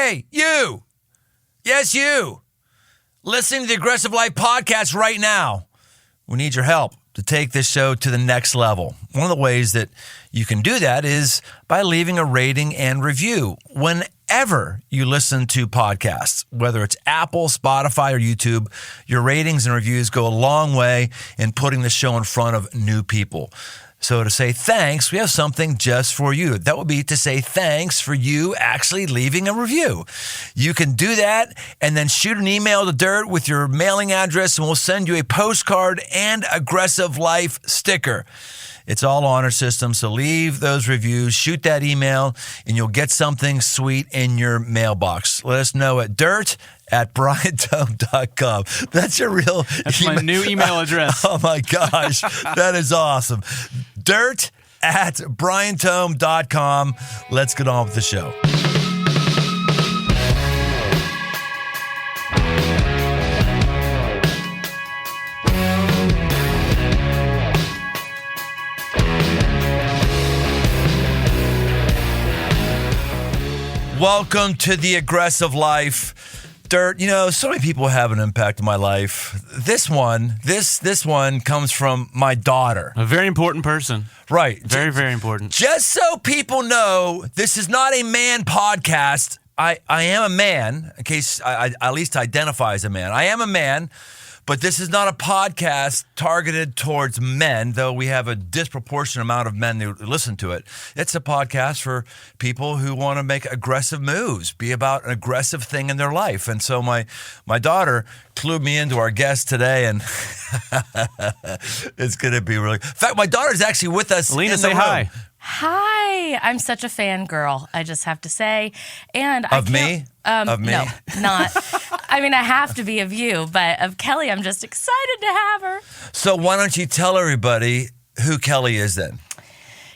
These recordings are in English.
Hey, you. Yes, you. Listening to the Aggressive Life podcast right now. We need your help to take this show to the next level. One of the ways that you can do that is by leaving a rating and review whenever you listen to podcasts, whether it's Apple, Spotify, or YouTube. Your ratings and reviews go a long way in putting the show in front of new people. So to say thanks, we have something just for you. That would be to say thanks for you actually leaving a review. You can do that and then shoot an email to Dirt with your mailing address, and we'll send you a postcard and Aggressive Life sticker. It's all on our system, so leave those reviews, shoot that email, and you'll get something sweet in your mailbox. Let us know at dirt@briantome.com. That's your real That's my new email address. Oh, my gosh. That is awesome. dirt@briantome.com. Let's get on with the show. Welcome to the Aggressive Life. Dirt, so many people have an impact on my life. This one comes from my daughter. A very important person. Right. Very, very important. Just so people know, this is not a man podcast. I am a man, in case I at least identify as a man. I am a man, but this is not a podcast targeted towards men, though we have a disproportionate amount of men who listen to it. It's a podcast for people who want to make aggressive moves, be about an aggressive thing in their life. And so my daughter clued me into our guest today, and it's going to be really... In fact, my daughter's actually with us Alina, in the say room. hi. Hi, I'm such a fangirl, I just have to say. And Of me? Of me? No, not. I mean, I have to be of you, but of Kelly, I'm just excited to have her. So why don't you tell everybody who Kelly is then?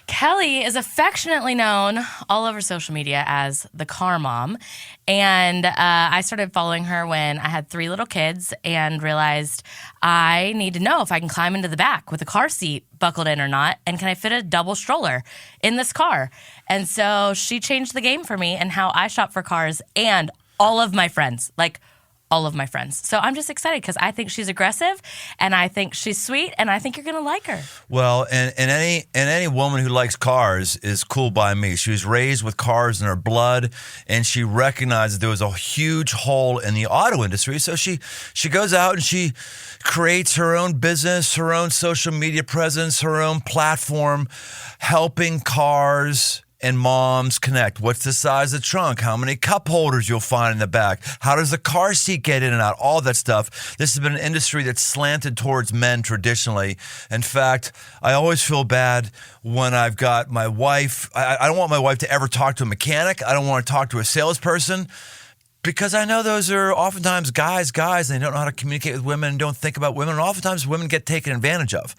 Kelly is affectionately known all over social media as the car mom. And I started following her when I had 3 little kids and realized I need to know if I can climb into the back with a car seat buckled in or not. And can I fit a double stroller in this car? And so she changed the game for me and how I shop for cars and all of my friends, all of my friends. So I'm just excited because I think she's aggressive and I think she's sweet and I think you're going to like her. Well, and any woman who likes cars is cool by me. She was raised with cars in her blood, and she recognized that there was a huge hole in the auto industry. So she goes out and she creates her own business, her own social media presence, her own platform, helping cars and moms connect. What's the size of the trunk? How many cup holders you'll find in the back? How does the car seat get in and out? All that stuff. This has been an industry that's slanted towards men traditionally. In fact, I always feel bad when I've got my wife. I don't want my wife to ever talk to a mechanic. I don't want to talk to a salesperson, because I know those are oftentimes guys, and they don't know how to communicate with women and don't think about women. And oftentimes women get taken advantage of.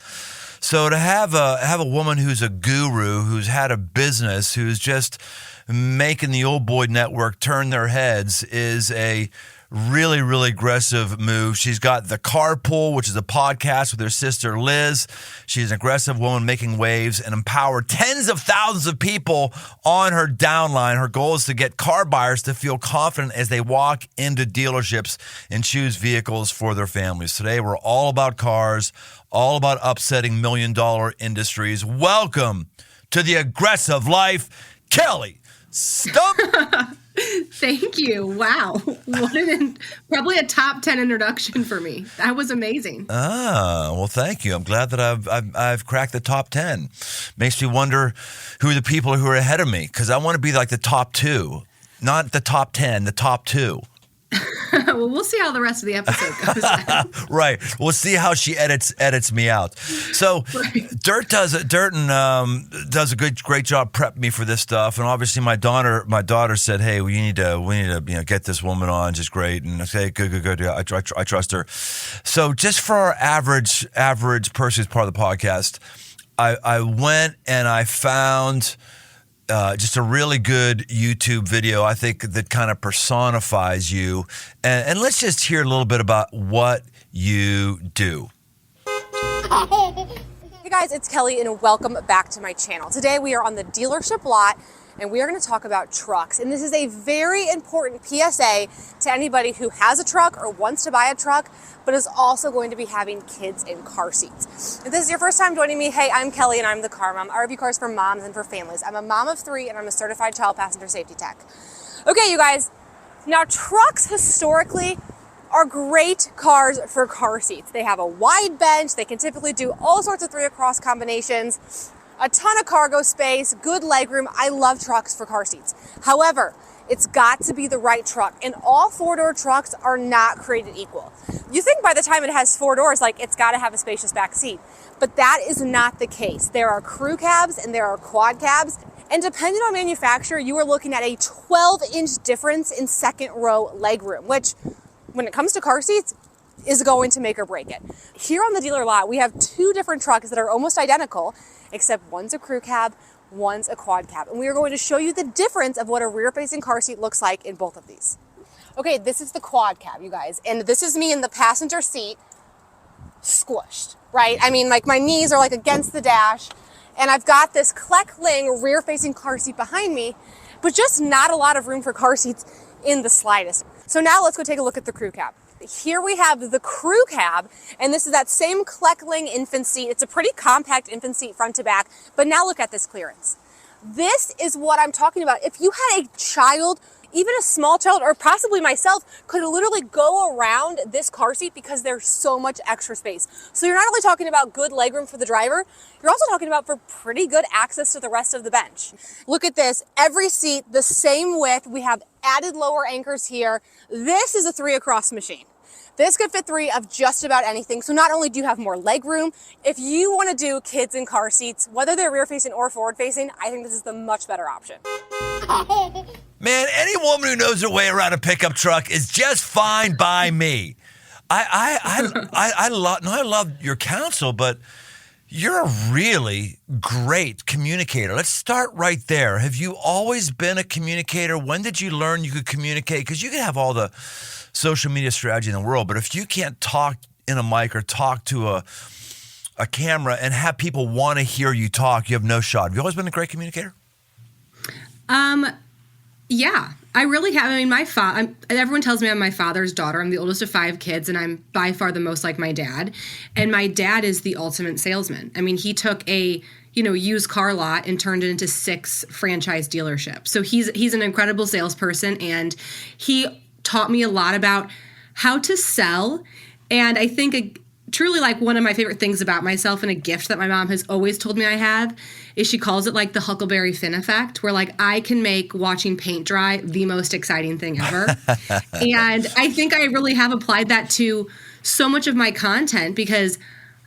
So to have a woman who's a guru, who's had a business, who's just making the old boy network turn their heads is a really, really aggressive move. She's got The Carpool, which is a podcast with her sister Liz. She's an aggressive woman making waves and empower tens of thousands of people on her downline. Her goal is to get car buyers to feel confident as they walk into dealerships and choose vehicles for their families. Today, we're all about cars, all about upsetting million-dollar industries. Welcome to the Aggressive Life, Kelly Stumpe. Thank you. Wow. Probably a top 10 introduction for me. That was amazing. Well, thank you. I'm glad that I've cracked the top 10. Makes me wonder who are the people who are ahead of me, because I want to be like the top 2, not the top 10, the top 2. Well, we'll see how the rest of the episode goes. Right. We'll see how she edits me out. So right. Dirt does a great job prepping me for this stuff. And obviously my daughter said, "Hey, we need to get this woman on. Just great." And I say, "Good. Yeah, I trust her." So just for our average person who's part of the podcast, I went and I found just a really good YouTube video, I think, that kind of personifies you. And let's just hear a little bit about what you do. Hey guys, it's Kelly and welcome back to my channel. Today we are on the dealership lot and we are going to talk about trucks. And this is a very important PSA to anybody who has a truck or wants to buy a truck, but is also going to be having kids in car seats. If this is your first time joining me, hey, I'm Kelly and I'm the Car Mom. I review cars for moms and for families. I'm a mom of 3 and I'm a certified child passenger safety tech. Okay, you guys, now trucks historically are great cars for car seats. They have a wide bench. They can typically do all sorts of 3 across combinations, a ton of cargo space, good legroom. I love trucks for car seats. However, it's got to be the right truck, and all 4-door trucks are not created equal. You think by the time it has 4 doors, like it's got to have a spacious back seat, but that is not the case. There are crew cabs and there are quad cabs, and depending on manufacturer, you are looking at a 12-inch difference in second row legroom, which when it comes to car seats, is going to make or break it. Here on the dealer lot, we have 2 different trucks that are almost identical, except one's a crew cab, one's a quad cab. And we are going to show you the difference of what a rear-facing car seat looks like in both of these. Okay, this is the quad cab, you guys. And this is me in the passenger seat, squished, right? I mean, like my knees are like against the dash, and I've got this Kleckling rear-facing car seat behind me, but just not a lot of room for car seats in the slightest. So now let's go take a look at the crew cab. Here we have the crew cab, and this is that same Kleckling infant seat. It's a pretty compact infant seat front to back, but now look at this clearance. This is what I'm talking about. If you had a child, even a small child, or possibly myself, could literally go around this car seat because there's so much extra space. So you're not only talking about good legroom for the driver, you're also talking about for pretty good access to the rest of the bench. Look at this, every seat the same width. We have added lower anchors here. This is a 3 across machine. This could fit 3 of just about anything. So not only do you have more leg room, if you want to do kids in car seats, whether they're rear facing or forward facing, I think this is the much better option. Man, any woman who knows her way around a pickup truck is just fine by me. I love your counsel, but you're a really great communicator. Let's start right there. Have you always been a communicator? When did you learn you could communicate? Because you can have all the social media strategy in the world, but if you can't talk in a mic or talk to a camera and have people want to hear you talk, you have no shot. Have you always been a great communicator? Yeah, I really have. I mean, everyone tells me I'm my father's daughter. I'm the oldest of 5 kids, and I'm by far the most like my dad. And my dad is the ultimate salesman. I mean, he took a used car lot and turned it into 6 franchise dealerships. So he's an incredible salesperson, and he taught me a lot about how to sell. And I think truly like one of my favorite things about myself, and a gift that my mom has always told me I have, is she calls it like the Huckleberry Finn effect, where like I can make watching paint dry the most exciting thing ever. And I think I really have applied that to so much of my content, because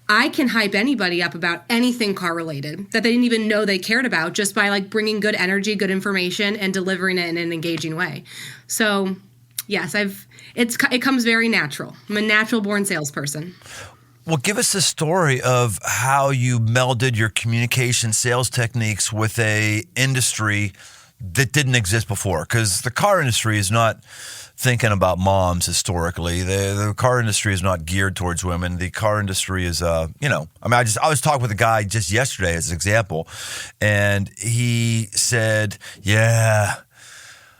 I can hype anybody up about anything car related that they didn't even know they cared about, just by like bringing good energy, good information, and delivering it in an engaging way. So yes, it comes very natural. I'm a natural born salesperson. Well, give us the story of how you melded your communication sales techniques with a industry that didn't exist before. Because the car industry is not thinking about moms historically. The car industry is not geared towards women. The car industry is, I was talking with a guy just yesterday as an example, and he said, yeah,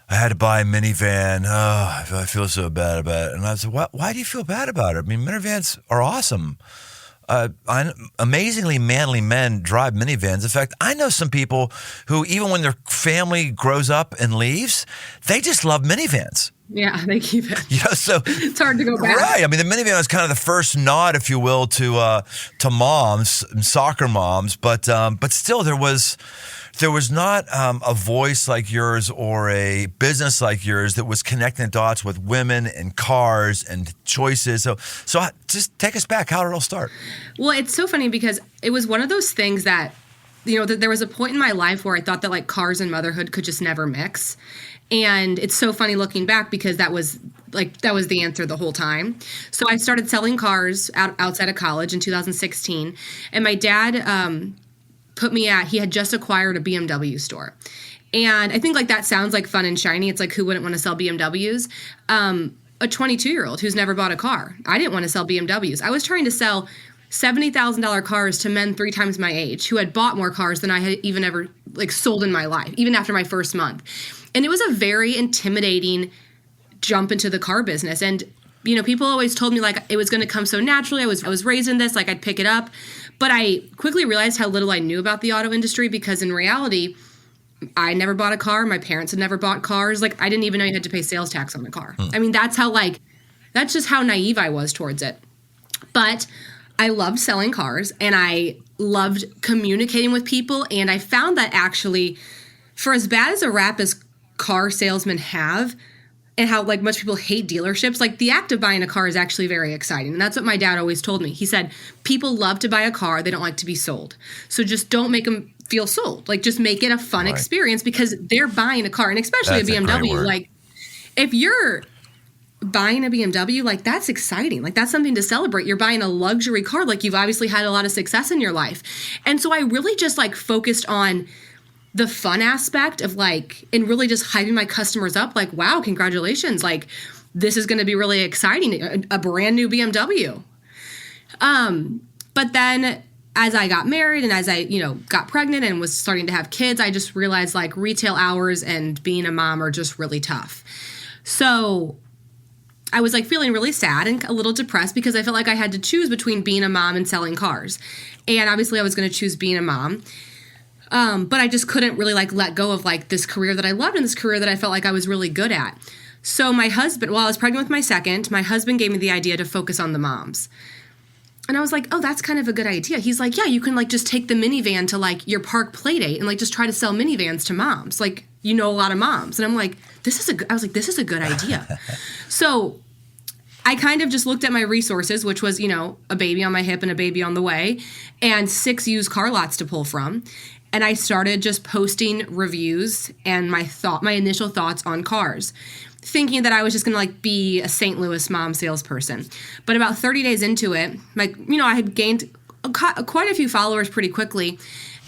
I had to buy a minivan. Oh, I feel so bad about it. And I said, why do you feel bad about it? I mean, minivans are awesome. Amazingly manly men drive minivans. In fact, I know some people who, even when their family grows up and leaves, they just love minivans. Yeah, they keep it. So it's hard to go back. Right. I mean, the minivan was kind of the first nod, if you will, to moms, soccer moms. But still, there was not a voice like yours or a business like yours that was connecting the dots with women and cars and choices. So just take us back. How did it all start? Well, it's so funny because it was one of those things that, there was a point in my life where I thought that like cars and motherhood could just never mix. And it's so funny looking back, because that was the answer the whole time. So I started selling cars outside of college in 2016. And my dad he had just acquired a BMW store. And I think like that sounds like fun and shiny. It's like, who wouldn't want to sell BMWs? A 22-year-old who's never bought a car. I didn't want to sell BMWs. I was trying to sell $70,000 cars to men 3 times my age who had bought more cars than I had even ever like sold in my life, even after my first month. And it was a very intimidating jump into the car business. And, you know, people always told me like it was going to come so naturally. I was raised in this, like I'd pick it up. But I quickly realized how little I knew about the auto industry, because in reality, I never bought a car. My parents had never bought cars. Like, I didn't even know you had to pay sales tax on a car. I mean, that's just how naive I was towards it. But I loved selling cars, and I loved communicating with people. And I found that actually, for as bad as a rap as car salesmen have, and how like much people hate dealerships, like the act of buying a car is actually very exciting. And that's what my dad always told me. He said, people love to buy a car. They don't like to be sold. So just don't make them feel sold. Like, just make it a fun experience, because they're buying a car, and especially That's a a great BMW. word. Like, if you're buying a BMW, like, that's exciting. Like, that's something to celebrate. You're buying a luxury car. Like, you've obviously had a lot of success in your life. And so I really just like focused on the fun aspect of like, and really just hyping my customers up. Like, wow, congratulations. Like, this is going to be really exciting. A brand new BMW. But then as I got married and as I, you know, got pregnant and was starting to have kids, I just realized like retail hours and being a mom are just really tough. So I was like feeling really sad and a little depressed, because I felt like I had to choose between being a mom and selling cars. And obviously I was going to choose being a mom. But I just couldn't really like let go of like this career that I loved and this career that I felt like I was really good at. So my husband, while I was pregnant with my second, my husband gave me the idea to focus on the moms. And I was like, oh, that's kind of a good idea. He's like, yeah, you can like just take the minivan to like your park play date and like just try to sell minivans to moms. Like, you know, a lot of moms. And I'm like, this is a good idea. So I kind of just looked at my resources, which was, you know, a baby on my hip and a baby on the way, and 6 used car lots to pull from. And I started just posting reviews and my initial thoughts on cars, thinking that I was just going to like be a St. Louis mom salesperson. But about 30 days into it, like, you know, I had gained quite a few followers pretty quickly.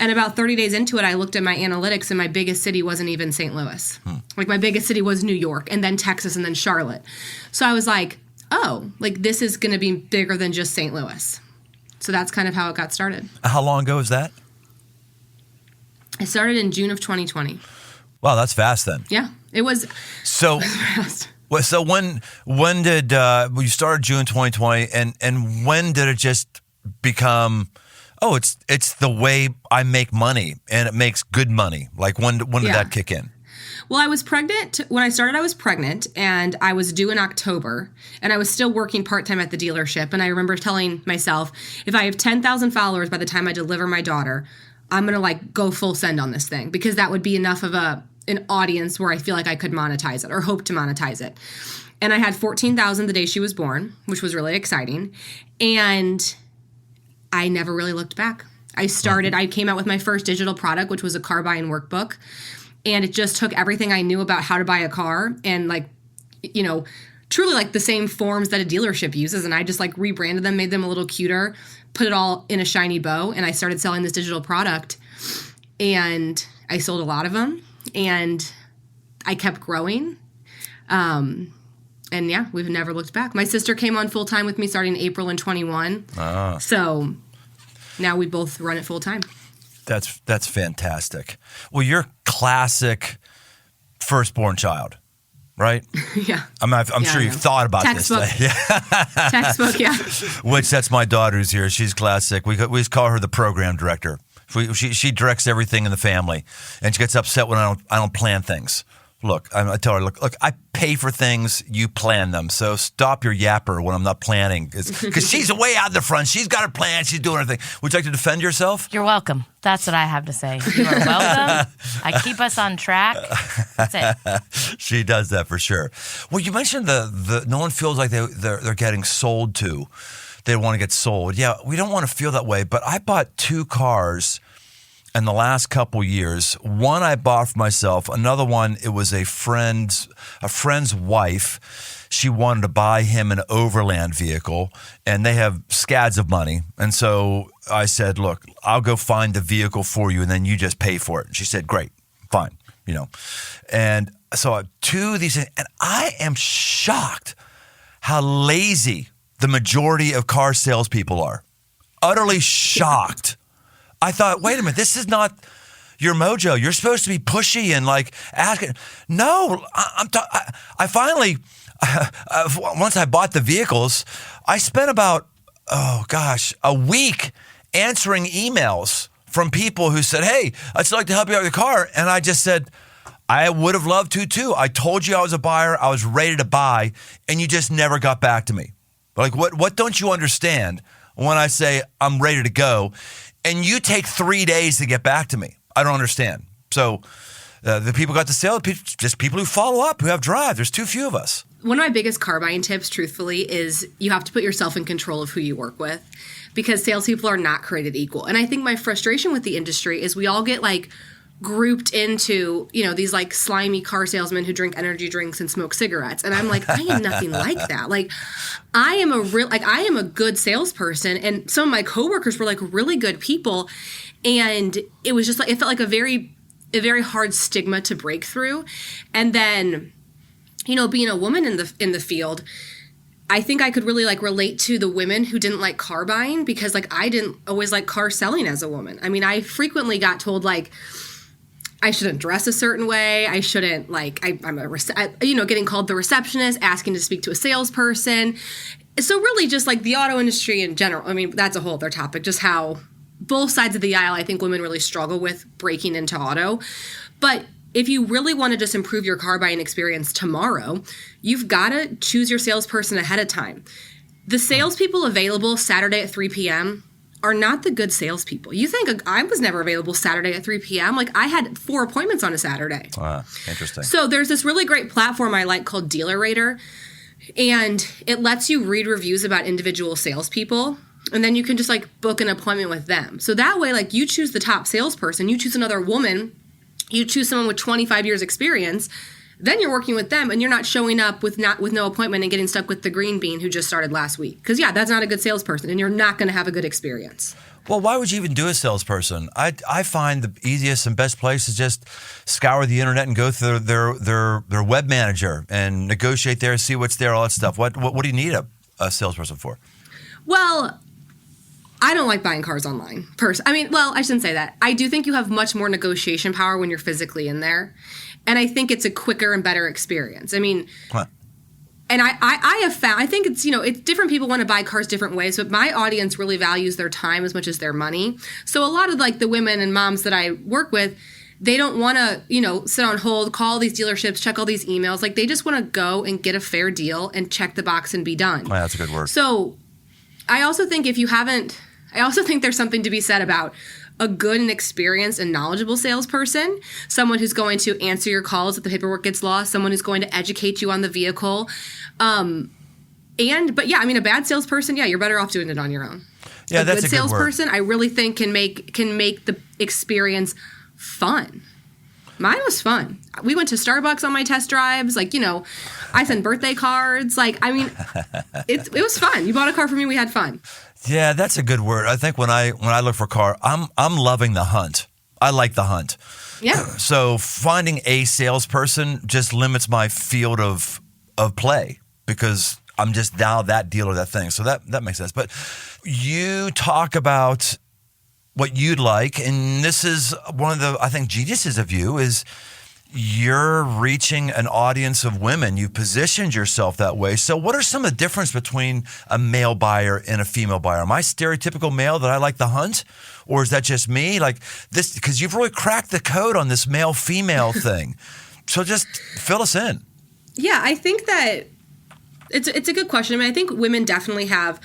And about 30 days into it, I looked at my analytics, and my biggest city wasn't even St. Louis. Like, my biggest city was New York, and then Texas, and then Charlotte. So I was like, oh, like, this is going to be bigger than just St. Louis. So that's kind of how it got started. How long ago was that? I started in June of 2020. Wow, that's fast then. Yeah, it was So, fast. so when did you started June 2020, and when did it just become, oh, it's the way I make money, and it makes good money? Like, when did that kick in? Well, I was pregnant. When I started, I was pregnant, and I was due in October, and I was still working part-time at the dealership. And I remember telling myself, if I have 10,000 followers by the time I deliver my daughter, I'm going to like go full send on this thing, because that would be enough of an audience where I feel like I could monetize it or hope to monetize it. And I had 14,000 the day she was born, which was really exciting. And I never really looked back. I came out with my first digital product, which was a car buying workbook. And it just took everything I knew about how to buy a car and like, you know, truly like the same forms that a dealership uses. And I just like rebranded them, made them a little cuter, put it all in a shiny bow. And I started selling this digital product, and I sold a lot of them, and I kept growing. And yeah, we've never looked back. My sister came on full time with me starting April in 21. So now we both run it full time. That's fantastic. Well, you're classic firstborn child, right? Yeah. I'm sure you've thought about Textbook. this. Yeah. Textbook, yeah. Which, that's my daughter who's here. She's classic. We just call her the program director. She directs everything in the family, and she gets upset when I don't plan things. Look, I tell her, look, I pay for things, you plan them. So stop your yapper when I'm not planning. Because she's way out in the front. She's got her plan. She's doing her thing. Would you like to defend yourself? You're welcome. That's what I have to say. You are welcome. I keep us on track. That's it. She does that for sure. Well, you mentioned the no one feels like they're getting sold to. They want to get sold. Yeah, we don't want to feel that way. But I bought 2 cars in the last couple years. One I bought for myself. Another one, it was a friend's wife. She wanted to buy him an overland vehicle, and they have scads of money. And so I said, look, I'll go find the vehicle for you, and then you just pay for it. And she said, great, fine, you know. And so I have 2 of these, and I am shocked how lazy the majority of car salespeople are. utterly shocked. I thought, wait a minute, this is not your mojo. You're supposed to be pushy and like asking. No, I finally, once I bought the vehicles, I spent about, a week answering emails from people who said, hey, I'd still like to help you out with the car. And I just said, I would have loved to too. I told you I was a buyer. I was ready to buy, and you just never got back to me. Like, what don't you understand when I say I'm ready to go, and you take 3 days to get back to me? I don't understand. So the people got the sale, just people who follow up, who have drive. There's too few of us. One of my biggest car buying tips, truthfully, is you have to put yourself in control of who you work with, because salespeople are not created equal. And I think my frustration with the industry is we all get like grouped into, these like slimy car salesmen who drink energy drinks and smoke cigarettes. And I'm like, I am nothing like that. Like, I am a good salesperson. And some of my coworkers were like really good people. And it was just like, it felt like a very hard stigma to break through. And then, being a woman in the field, I think I could really like relate to the women who didn't like car buying, because like I didn't always like car selling as a woman. I mean, I frequently got told like I shouldn't dress a certain way. I shouldn't like, getting called the receptionist, asking to speak to a salesperson. So really just like the auto industry in general. I mean, that's a whole other topic, just how both sides of the aisle, I think women really struggle with breaking into auto. But if you really want to just improve your car buying experience tomorrow, you've got to choose your salesperson ahead of time. The salespeople available Saturday at 3 p.m. are not the good salespeople. You think I was never available Saturday at 3 p.m. Like, I had 4 appointments on a Saturday. Interesting. So there's this really great platform I like called Dealer Rater, and it lets you read reviews about individual salespeople, and then you can just like book an appointment with them. So that way, like, you choose the top salesperson, you choose another woman, you choose someone with 25 years experience, then you're working with them, and you're not showing up with no appointment and getting stuck with the green bean who just started last week. Because, that's not a good salesperson, and you're not going to have a good experience. Well, why would you even do a salesperson? I find the easiest and best place is just scour the internet and go through their web manager and negotiate there, see what's there, all that stuff. What do you need a salesperson for? Well, I don't like buying cars online. I shouldn't say that. I do think you have much more negotiation power when you're physically in there. And I think it's a quicker and better experience. I mean, and I have found, I think it's, it's different people want to buy cars different ways, but my audience really values their time as much as their money. So a lot of like the women and moms that I work with, they don't want to, sit on hold, call these dealerships, check all these emails. Like, they just want to go and get a fair deal and check the box and be done. Oh, that's a good word. So I also think there's something to be said about a good and experienced and knowledgeable salesperson, someone who's going to answer your calls if the paperwork gets lost, someone who's going to educate you on the vehicle. A bad salesperson, you're better off doing it on your own. Yeah, that's a good salesperson, word. I really think can make the experience fun. Mine was fun. We went to Starbucks on my test drives. Like, I sent birthday cards. Like, I mean, it was fun. You bought a car for me. We had fun. Yeah, that's a good word. I think when I look for a car, I'm loving the hunt. I like the hunt. Yeah. So finding a salesperson just limits my field of play, because I'm just now that deal or that thing. So that makes sense. But you talk about what you'd like, and this is one of the, I think, geniuses of you is you're reaching an audience of women. You've positioned yourself that way. So what are some of the difference between a male buyer and a female buyer? Am I stereotypical male that I like the hunt? Or is that just me? Like this, because you've really cracked the code on this male-female thing. So just fill us in. Yeah, I think that it's a good question. I mean, I think women definitely have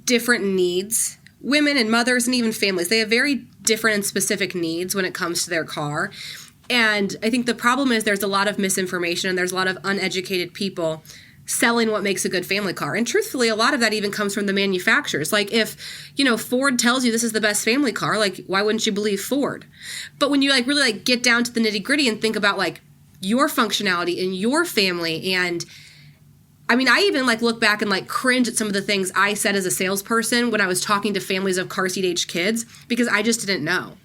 different needs. Women and mothers and even families, they have very different and specific needs when it comes to their car. And I think the problem is there's a lot of misinformation and there's a lot of uneducated people selling what makes a good family car. And truthfully, a lot of that even comes from the manufacturers. Like if, Ford tells you this is the best family car, like why wouldn't you believe Ford? But when you really get down to the nitty-gritty and think about like your functionality and your family, and I mean, I even look back and cringe at some of the things I said as a salesperson when I was talking to families of car seat age kids, because I just didn't know.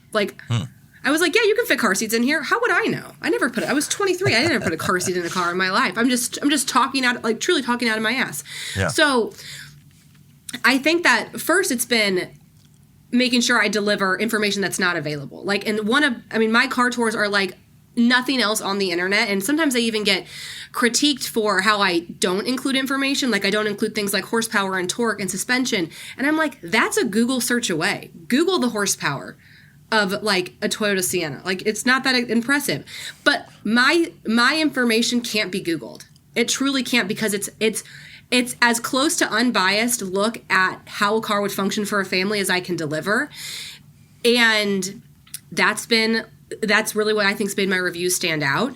I was like, yeah, you can fit car seats in here. How would I know? I was 23. I didn't ever put a car seat in a car in my life. I'm just talking out, truly talking out of my ass. Yeah. So I think that first it's been making sure I deliver information that's not available. Like, and my car tours are like nothing else on the internet. And sometimes I even get critiqued for how I don't include information. Like I don't include things like horsepower and torque and suspension. And I'm like, that's a Google search away. Google the horsepower of like a Toyota Sienna. Like it's not that impressive. But my information can't be Googled. It truly can't, because it's as close to unbiased look at how a car would function for a family as I can deliver. And that's really what I think's made my reviews stand out.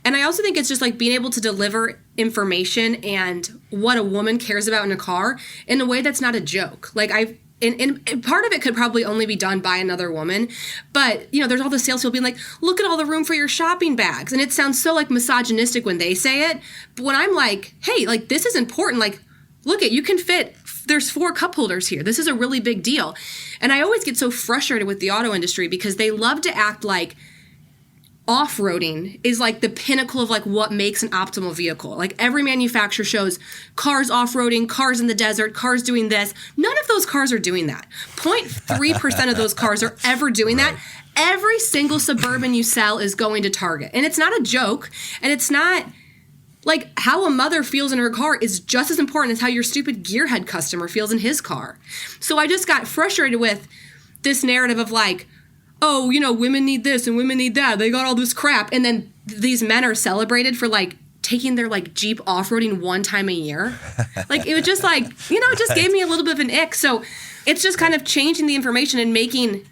And I also think it's just like being able to deliver information and what a woman cares about in a car in a way that's not a joke. Like and part of it could probably only be done by another woman, but there's all the salespeople being like, look at all the room for your shopping bags. And it sounds so like misogynistic when they say it. But when I'm like, hey, like this is important. Like, look you can fit, there's 4 cup holders here. This is a really big deal. And I always get so frustrated with the auto industry because they love to act like off-roading is like the pinnacle of like what makes an optimal vehicle. Like every manufacturer shows cars off-roading, cars in the desert, cars doing this. None of those cars are doing that. 0.3% of those cars are ever doing that. Every single Suburban you sell is going to Target. And it's not a joke. And it's not like how a mother feels in her car is just as important as how your stupid gearhead customer feels in his car. So I just got frustrated with this narrative of like, oh, women need this and women need that. They got all this crap. And then these men are celebrated for like taking their like Jeep off-roading one time a year. Like it was just like, it just gave me a little bit of an ick. So it's just kind of changing the information and making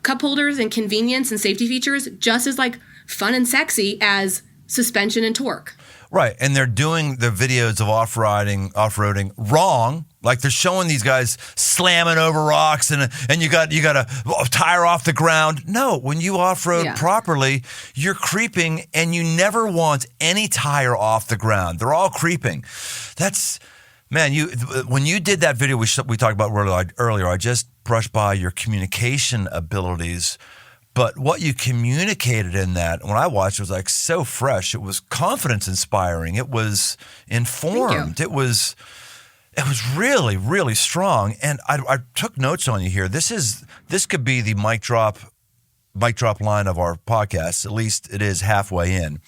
cup holders and convenience and safety features just as like fun and sexy as suspension and torque. Right. And they're doing the videos of off-roading wrong. Like they're showing these guys slamming over rocks and you got a tire off the ground. No, when you off-road properly, you're creeping and you never want any tire off the ground. They're all creeping. Man, when you did that video we talked about earlier, I just brushed by your communication abilities. But what you communicated in that, when I watched, it was like so fresh. It was confidence inspiring. It was informed. It was really, really strong. And I took notes on you here. This could be the mic drop line of our podcast. At least it is halfway in.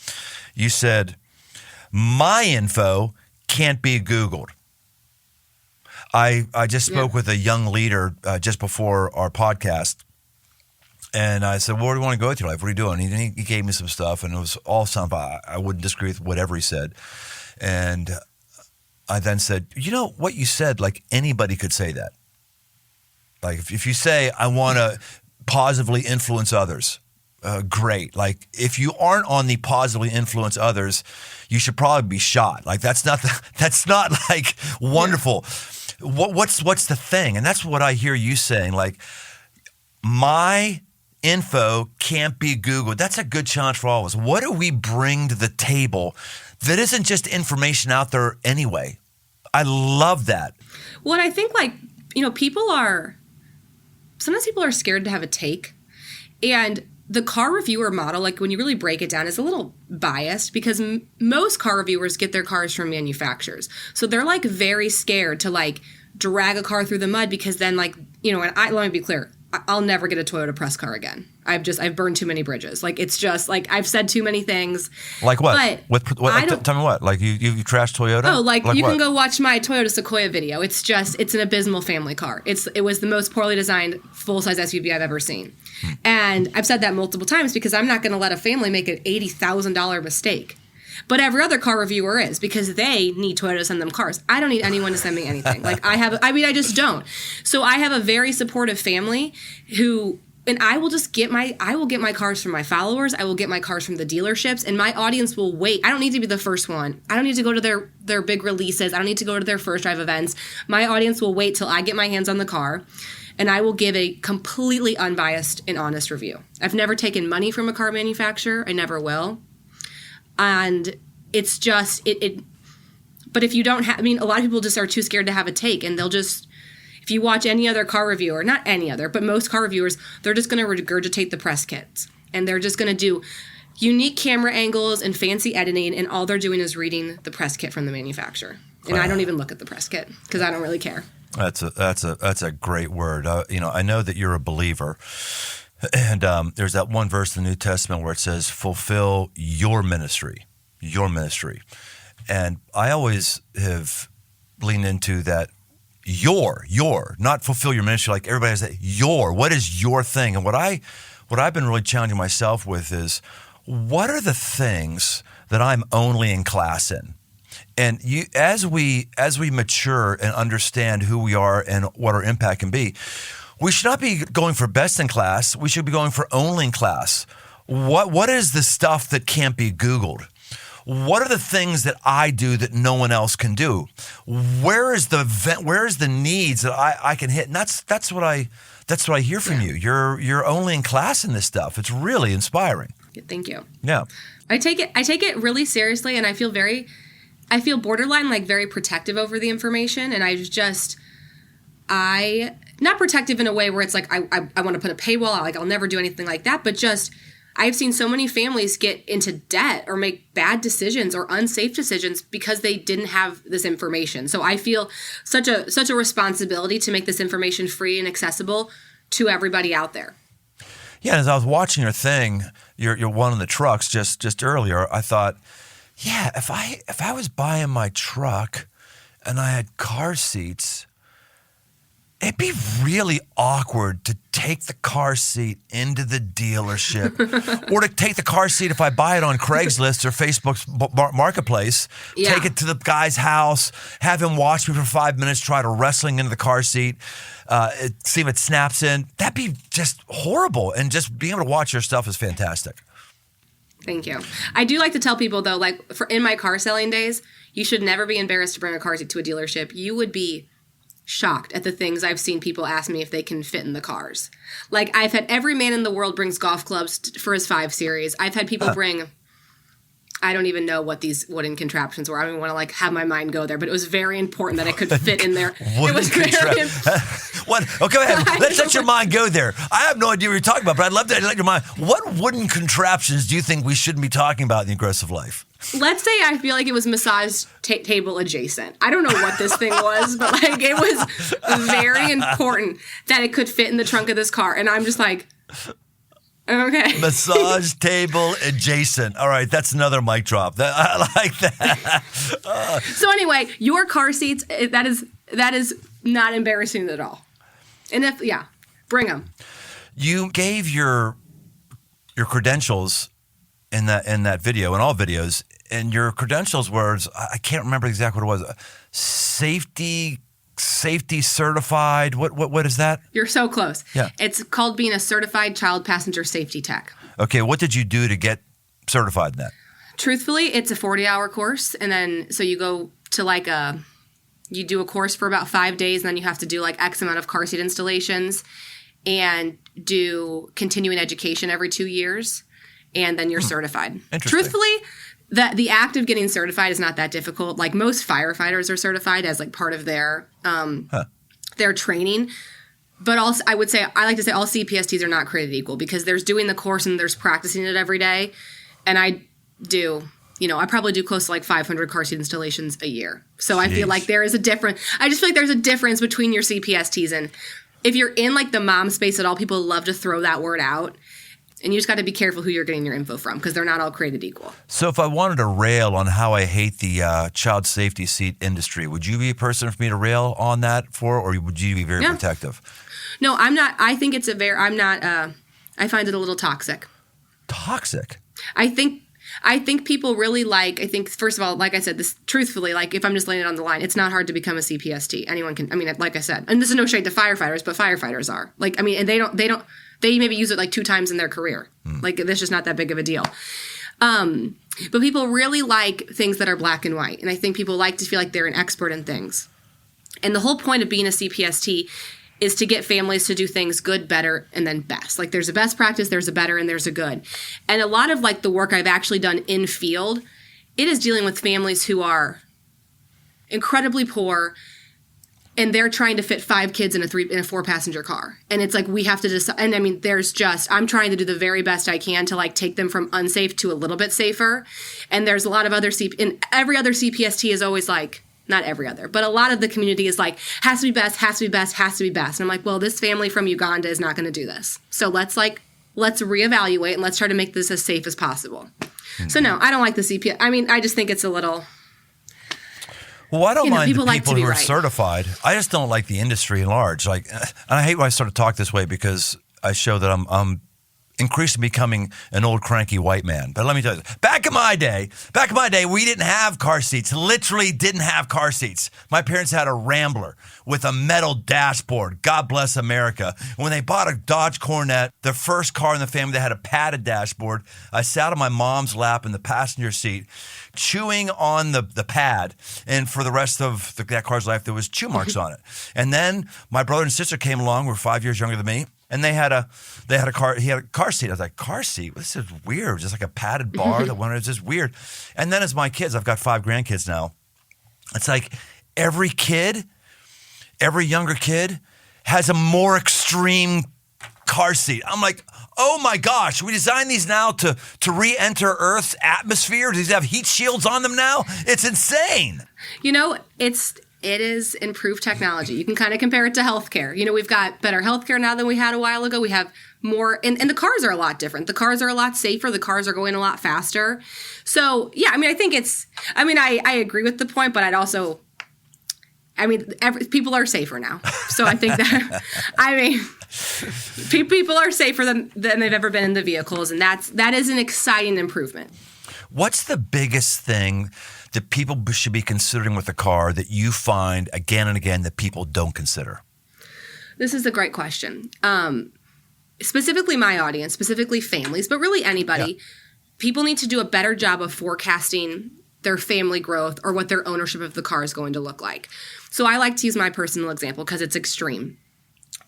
You said, my info can't be Googled. I just spoke with a young leader just before our podcast. And I said, well, where do you want to go with your life? What are you doing? And he gave me some stuff, and it was all stuff. I wouldn't disagree with whatever he said. And I then said, what you said, like anybody could say that. Like if you say, I want to positively influence others, great. Like if you aren't on the positively influence others, you should probably be shot. Like that's not like wonderful. Yeah. What's the thing? And that's what I hear you saying. Like my info can't be Googled. That's a good challenge for all of us. What do we bring to the table that isn't just information out there anyway? I love that. Well, and I think like, sometimes people are scared to have a take. And the car reviewer model, like when you really break it down, is a little biased because most car reviewers get their cars from manufacturers. So they're like very scared to like drag a car through the mud because then like, and let me be clear. I'll never get a Toyota press car again. I've burned too many bridges. Like it's just like I've said too many things. Like what? Tell me what? Like you trashed Toyota? Oh, like you can go watch my Toyota Sequoia video. It's an abysmal family car. It was the most poorly designed full-size SUV I've ever seen. And I've said that multiple times because I'm not going to let a family make an $80,000 mistake. But every other car reviewer is because they need Toyota to send them cars. I don't need anyone to send me anything. Like I just don't. So I have a very supportive family and I will get my cars from my followers. I will get my cars from the dealerships, and my audience will wait. I don't need to be the first one. I don't need to go to their big releases. I don't need to go to their first drive events. My audience will wait till I get my hands on the car, and I will give a completely unbiased and honest review. I've never taken money from a car manufacturer. I never will. And it's just, but if you don't have, a lot of people just are too scared to have a take, and they'll just, if you watch any other car reviewer, not any other, but most car reviewers, they're just going to regurgitate the press kits. And they're just going to do unique camera angles and fancy editing, and all they're doing is reading the press kit from the manufacturer. And I don't even look at the press kit because I don't really care. That's a great word. I know that you're a believer, and there's that one verse in the New Testament where it says, "Fulfill your ministry," and I always have leaned into that. Your, not fulfill your ministry like everybody has that. What is your thing? And what I've been really challenging myself with is, what are the things that I'm only in class in? And as we mature and understand who we are and what our impact can be, we should not be going for best in class. We should be going for only in class. What is the stuff that can't be Googled? What are the things that I do that no one else can do? Where is the needs that I can hit? And that's what I hear from you. You're only in class in this stuff. It's really inspiring. Thank you. Yeah. I take it really seriously, and I feel borderline like very protective over the information, and I not protective in a way where it's like I want to put a paywall, like I'll never do anything like that, but just I've seen so many families get into debt or make bad decisions or unsafe decisions because they didn't have this information. So I feel such a responsibility to make this information free and accessible to everybody out there. Yeah, and as I was watching your thing, your one of the trucks just earlier, I thought, yeah, if I was buying my truck and I had car seats, it'd be really awkward to take the car seat into the dealership or to take the car seat if I buy it on Craigslist or Facebook's marketplace, take it to the guy's house, have him watch me for 5 minutes, try to wrestling into the car seat, see if it snaps in. That'd be just horrible. And just being able to watch your stuff is fantastic. Thank you. I do like to tell people, though, like in my car selling days, you should never be embarrassed to bring a car seat to a dealership. You would be shocked at the things I've seen people ask me if they can fit in the cars. Like, I've had every man in the world brings golf clubs for his 5 Series. I've had people bring, I don't even know what these wooden contraptions were. I don't even want to like have my mind go there, but it was very important that it could fit in there. It was very What? Oh, go ahead. Let's let your mind go there. I have no idea what you're talking about, but I'd love to let your mind. What wooden contraptions do you think we shouldn't be talking about in the aggressive life? Let's say I feel like it was massage table adjacent. I don't know what this thing was, but like it was very important that it could fit in the trunk of this car. And I'm just like, okay. Massage table adjacent. All right, that's another mic drop. I like that. So anyway, your car seats, that is not embarrassing at all. And bring them. You gave your credentials in that video, in all videos, and your credentials words, I can't remember exactly what it was. Safety certified. What is that? You're so close. Yeah. It's called being a certified child passenger safety tech. Okay, what did you do to get certified in that? Truthfully, it's a 40-hour course, and then so you go to you do a course for about 5 days, and then you have to do like X amount of car seat installations and do continuing education every 2 years. And then you're certified. Truthfully, the act of getting certified is not that difficult. Like most firefighters are certified as like part of their training. But also, I like to say all CPSTs are not created equal because there's doing the course and there's practicing it every day. And I probably do close to like 500 car seat installations a year. So I feel like there is a difference. I just feel like there's a difference between your CPSTs. And if you're in like the mom space at all, people love to throw that word out. And you just got to be careful who you're getting your info from because they're not all created equal. So if I wanted to rail on how I hate the child safety seat industry, would you be a person for me to rail on that for, or would you be very protective? No, I'm not. I think it's I'm not. I find it a little toxic. Toxic? I think people really first of all, like I said, this truthfully, like if I'm just laying it on the line, it's not hard to become a CPST. Anyone can, like I said, and this is no shade to firefighters, but firefighters are. And they maybe use it like 2 times in their career. Like, that's just not that big of a deal. But people really like things that are black and white. And I think people like to feel like they're an expert in things. And the whole point of being a CPST is to get families to do things good, better, and then best. Like, there's a best practice, there's a better, and there's a good. And a lot of, like, the work I've actually done in field, it is dealing with families who are incredibly poor, and they're trying to fit 5 kids in a 4-passenger car. And it's like, we have to decide. And I mean, I'm trying to do the very best I can to like take them from unsafe to a little bit safer. And there's a lot of other and every other CPST is always like, not every other, but a lot of the community is like, has to be best, has to be best, has to be best. And I'm like, well, this family from Uganda is not going to do this. So let's reevaluate and let's try to make this as safe as possible. So no, I don't like the CPS. I mean, I just think it's a little. Well, I don't mind people the like people to be who are right. certified. I just don't like the industry at large. Like, and I hate when I start to talk this way because I show that I'm increasingly becoming an old cranky white man. But let me tell you, back in my day, we didn't have car seats. Literally didn't have car seats. My parents had a Rambler with a metal dashboard. God bless America. When they bought a Dodge Coronet, their first car in the family, they had a padded dashboard. I sat on my mom's lap in the passenger seat, chewing on the pad, and for the rest of that car's life, there was chew marks on it. And then my brother and sister came along, were 5 years younger than me, and he had a car seat. I was like, car seat? This is weird. Just like a padded bar that went, it's just weird. And then as my kids, I've got 5 grandkids now. It's like every younger kid has a more extreme car seat. I'm like, oh my gosh, we designed these now to re-enter Earth's atmosphere? Do these have heat shields on them now? It's insane. It is improved technology. You can kind of compare it to healthcare. We've got better healthcare now than we had a while ago. We have more, and the cars are a lot different. The cars are a lot safer. The cars are going a lot faster. So, yeah, I think I agree with the point, but people are safer now. So I think that, people are safer than they've ever been in the vehicles, and that is an exciting improvement. What's the biggest thing that people should be considering with a car that you find again and again that people don't consider? This is a great question. Specifically my audience, specifically families, but really anybody. Yeah. People need to do a better job of forecasting their family growth or what their ownership of the car is going to look like. So I like to use my personal example because it's extreme.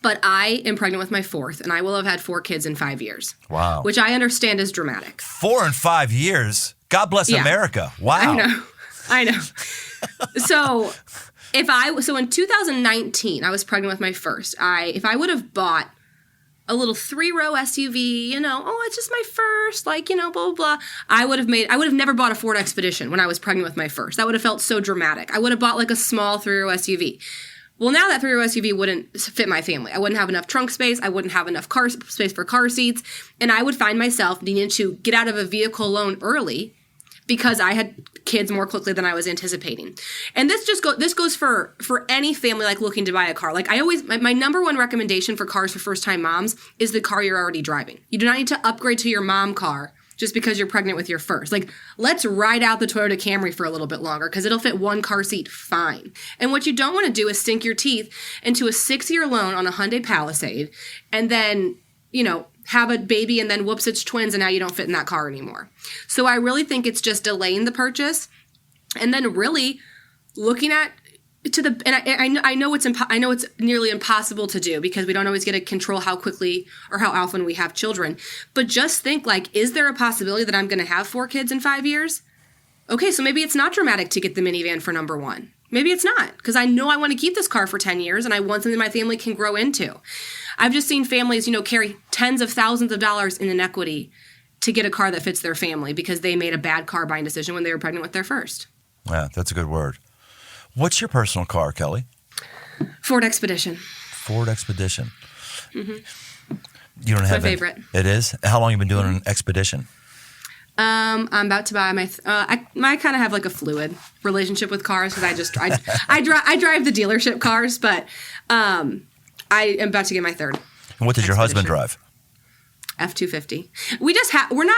But I am pregnant with my 4th, and I will have had 4 kids in 5 years. Wow. Which I understand is dramatic. 4 and 5 years? God bless America. Wow. I know. So in 2019, I was pregnant with my first. If I would have bought a little 3-row SUV, it's just my first, blah, blah, blah. I would have never bought a Ford Expedition when I was pregnant with my first. That would have felt so dramatic. I would have bought a small 3-row SUV. Well, now that 3-row SUV wouldn't fit my family. I wouldn't have enough trunk space. I wouldn't have enough car space for car seats. And I would find myself needing to get out of a vehicle loan early because I had kids more quickly than I was anticipating. And this goes for any family looking to buy a car. My number one recommendation for cars for first-time moms is the car you're already driving. You do not need to upgrade to your mom car just because you're pregnant with your first. Let's ride out the Toyota Camry for a little bit longer because it'll fit 1 car seat fine. And what you don't want to do is sink your teeth into a 6-year loan on a Hyundai Palisade and then, have a baby and then whoops, it's twins and now you don't fit in that car anymore. So I really think it's just delaying the purchase and then really looking at I know it's nearly impossible to do because we don't always get to control how quickly or how often we have children. But just think is there a possibility that I'm going to have 4 kids in 5 years? Okay, so maybe it's not dramatic to get the minivan for number 1. Maybe it's not because I know I want to keep this car for 10 years and I want something my family can grow into. I've just seen families, carry tens of thousands of dollars in inequity to get a car that fits their family because they made a bad car buying decision when they were pregnant with their first. Yeah, that's a good word. What's your personal car, Kelly? Ford Expedition. Ford Expedition. Mm-hmm. You don't have my favorite. It is? How long have you been doing an Expedition? I'm about to buy my. I kind of have a fluid relationship with cars because I drive the dealership cars, but I am about to get my 3rd. And what does your husband drive? F-250.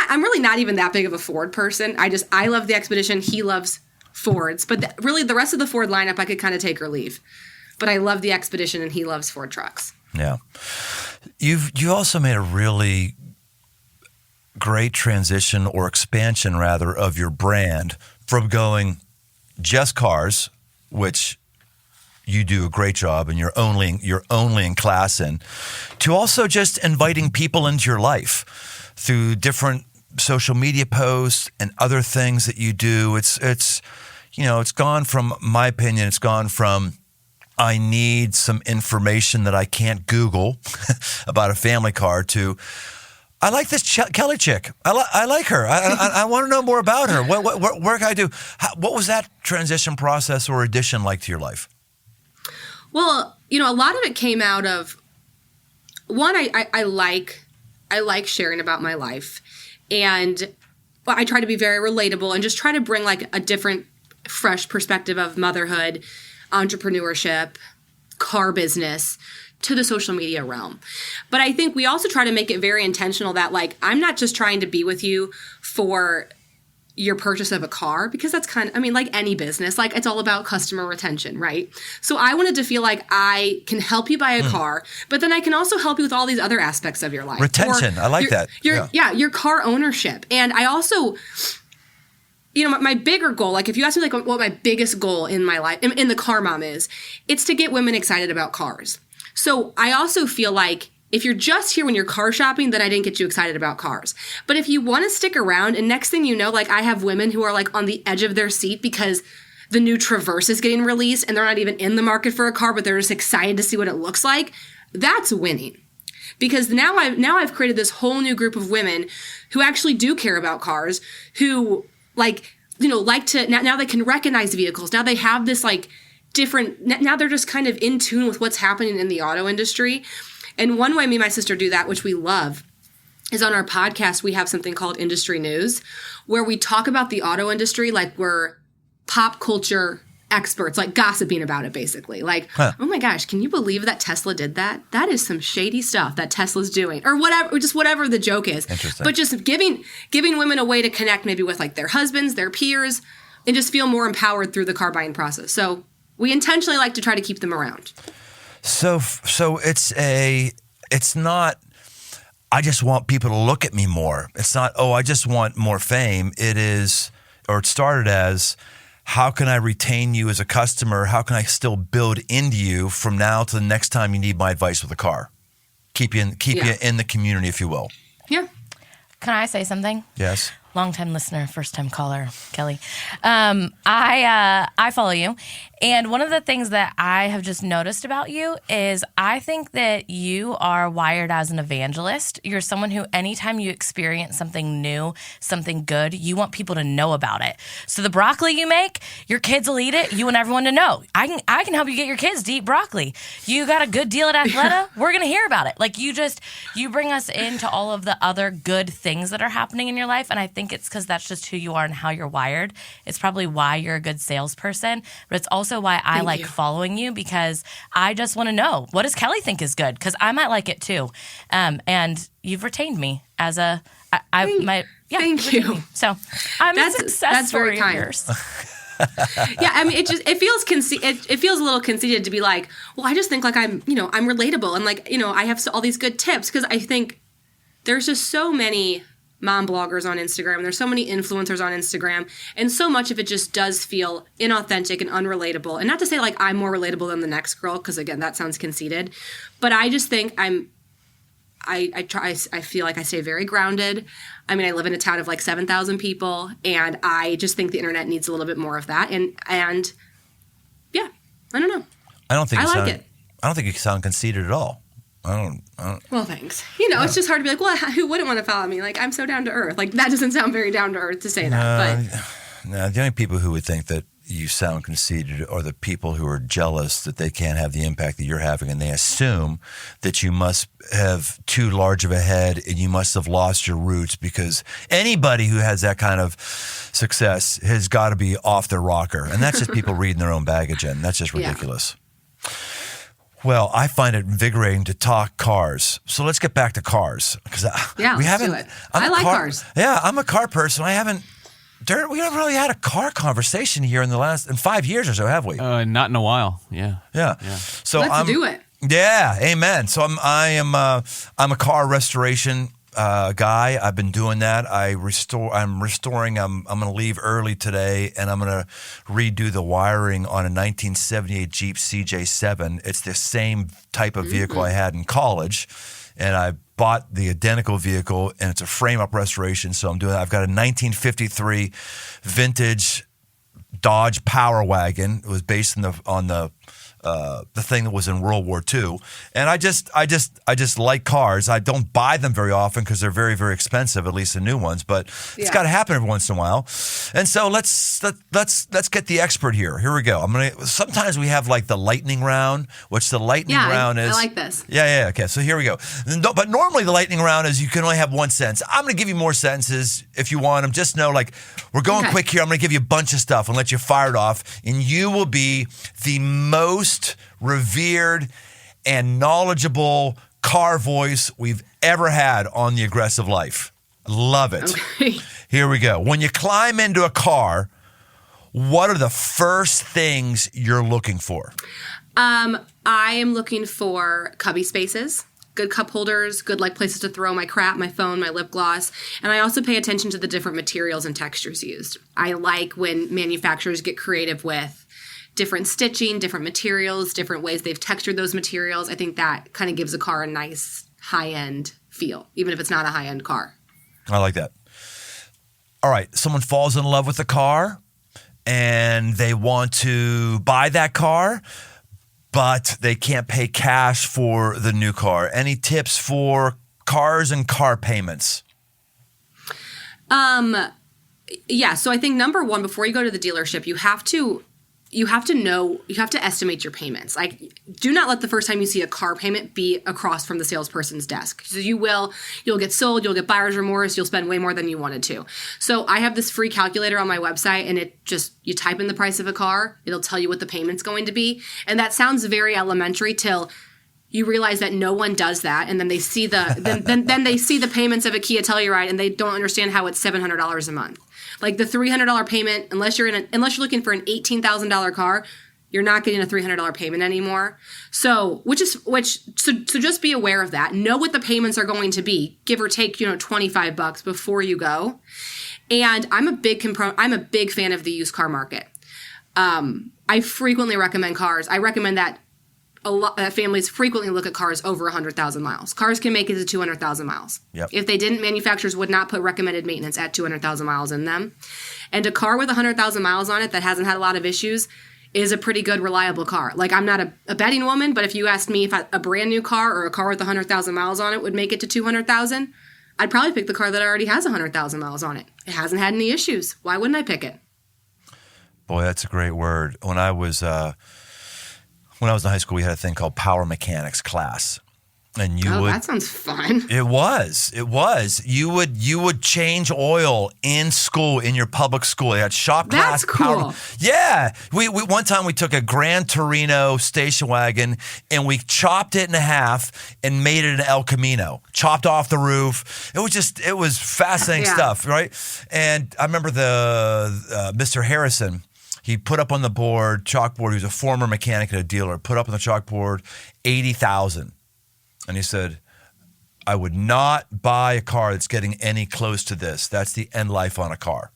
I'm really not even that big of a Ford person. I love the Expedition. He loves Fords, but really the rest of the Ford lineup I could kind of take or leave. But I love the Expedition and he loves Ford trucks. Yeah. You also made a really great transition or expansion rather of your brand from going just cars, which you do a great job and you're only in class in, to also just inviting people into your life through different social media posts and other things that you do. It's gone from, my opinion, I need some information that I can't Google about a family car to I like this Kelly chick. I like her. I want to know more about her. Where can I do? What was that transition process or addition like to your life? Well, a lot of it came out of one. I like sharing about my life, and I try to be very relatable and just try to bring like a different, fresh perspective of motherhood, entrepreneurship, car business to the social media realm. But I think we also try to make it very intentional that like, I'm not just trying to be with you for your purchase of a car, because that's like any business, like it's all about customer retention, right? So I wanted to feel like I can help you buy a car, but then I can also help you with all these other aspects of your life. Retention. I like that. Your car ownership. And I also, my bigger goal, like if you ask me like what my biggest goal in my life, in the Car Mom is, it's to get women excited about cars. So I also feel like if you're just here when you're car shopping, then I didn't get you excited about cars. But if you want to stick around, and next thing you know, like I have women who are like on the edge of their seat because the new Traverse is getting released and they're not even in the market for a car, but they're just excited to see what it looks like. That's winning. Because now I've created this whole new group of women who actually do care about cars, who like to, now they can recognize vehicles. Now they have this like different, now they're just kind of in tune with what's happening in the auto industry. And one way me and my sister do that, which we love, is on our podcast, we have something called Industry News, where we talk about the auto industry like we're pop culture experts, like gossiping about it, basically. Like, oh my gosh, can you believe that Tesla did that? That is some shady stuff that Tesla's doing, or whatever, just whatever the joke is. Interesting. But just giving women a way to connect maybe with like their husbands, their peers, and just feel more empowered through the car buying process. So we intentionally like to try to keep them around. So it's not, I just want people to look at me more. It's not, I just want more fame. It is, or it started as, how can I retain you as a customer? How can I still build into you from now to the next time you need my advice with a car? Keep you in the community, if you will. Yeah. Can I say something? Yes. Long-time listener, first-time caller, Kelly. I follow you. And one of the things that I have just noticed about you is I think that you are wired as an evangelist. You're someone who anytime you experience something new, something good, you want people to know about it. So the broccoli you make, your kids will eat it. You want everyone to know. I can help you get your kids to eat broccoli. You got a good deal at Athleta, we're going to hear about it. Like you bring us into all of the other good things that are happening in your life. And I think it's because that's just who you are and how you're wired. It's probably why you're a good salesperson, but it's also why I like following you, because I just want to know, what does Kelly think is good? Because I might like it too. And you've retained me as a, thank you. So I'm a success story of yours. Yeah, I mean, it feels a little conceited to be like, well, I just think like I'm relatable and like, I have all these good tips, because I think there's just so many mom bloggers on Instagram. There's so many influencers on Instagram, and so much of it just does feel inauthentic and unrelatable. And not to say like I'm more relatable than the next girl, because again, that sounds conceited. But I just think I feel like I stay very grounded. I mean, I live in a town of like 7,000 people, and I just think the internet needs a little bit more of that. And yeah, I don't know. I don't think I like it. I don't think you sound conceited at all. I don't. Well, thanks. It's just hard to be like, well, who wouldn't want to follow me? Like, I'm so down to earth. Like, that doesn't sound very down to earth to say that. But no, the only people who would think that you sound conceited are the people who are jealous that they can't have the impact that you're having, and they assume that you must have too large of a head and you must have lost your roots, because anybody who has that kind of success has got to be off their rocker. And that's just people reading their own baggage in. That's just ridiculous. Yeah. Well, I find it invigorating to talk cars. So let's get back to cars, because we haven't. Do it. I like cars. Yeah, I'm a car person. We haven't really had a car conversation here in 5 years or so, have we? Not in a while. Yeah. So let's do it. Yeah, amen. So I'm a car restoration guy. I've been doing that. I'm restoring. I'm going to leave early today, and I'm going to redo the wiring on a 1978 Jeep CJ7. It's the same type of vehicle I had in college, and I bought the identical vehicle, and it's a frame-up restoration. So I'm doing that. I've got a 1953 vintage Dodge Power Wagon. It was based on the the thing that was in World War II. And I just like cars. I don't buy them very often because they're very, very expensive, at least the new ones. But it's got to happen every once in a while. And so let's get the expert here. Here we go. Sometimes we have like the lightning round, which the lightning round is. I like this. Yeah. Okay. So here we go. But normally the lightning round is you can only have one sentence. I'm going to give you more sentences if you want them. Just know, like, we're going quick here. I'm going to give you a bunch of stuff and let you fire it off, and you will be the most revered and knowledgeable car voice we've ever had on The Aggressive Life. Love it. Okay. Here we go. When you climb into a car, what are the first things you're looking for? I am looking for cubby spaces, good cup holders, good like places to throw my crap, my phone, my lip gloss. And I also pay attention to the different materials and textures used. I like when manufacturers get creative with different stitching, different materials, different ways they've textured those materials. I think that kind of gives a car a nice high-end feel, even if it's not a high-end car. I like that. All right. Someone falls in love with a car and they want to buy that car, but they can't pay cash for the new car. Any tips for cars and car payments? Yeah. So I think number one, before you go to the dealership, you have to estimate your payments. Like, do not let the first time you see a car payment be across from the salesperson's desk. So you'll get sold, you'll get buyer's remorse, you'll spend way more than you wanted to. So I have this free calculator on my website, and you type in the price of a car, it'll tell you what the payment's going to be. And that sounds very elementary till you realize that no one does that, and then they see then they see the payments of a Kia Telluride, and they don't understand how it's $700 a month. Like the $300 payment, unless you're looking for an $18,000 car, you're not getting a $300 payment anymore. So just be aware of that. Know what the payments are going to be, give or take, $25 before you go. And I'm a big fan of the used car market. I frequently recommend cars. I recommend that families frequently look at cars over 100,000 miles. Cars can make it to 200,000 miles. Yep. If they didn't, manufacturers would not put recommended maintenance at 200,000 miles in them. And a car with 100,000 miles on it that hasn't had a lot of issues is a pretty good, reliable car. Like, I'm not a betting woman, but if you asked me if a brand new car or a car with 100,000 miles on it would make it to 200,000, I'd probably pick the car that already has 100,000 miles on it. It hasn't had any issues. Why wouldn't I pick it? Boy, that's a great word. When I was in high school, we had a thing called power mechanics class. And that sounds fun. It was. You would change oil in school, in your public school. They had shop class. That's cool. Yeah. We one time we took a Gran Torino station wagon and we chopped it in half and made it an El Camino. Chopped off the roof. It was fascinating stuff, right? And I remember the Mr. Harrison. He put up on the chalkboard, he was a former mechanic at a dealer, put up on the chalkboard, 80,000. And he said, I would not buy a car that's getting any close to this. That's the end life on a car.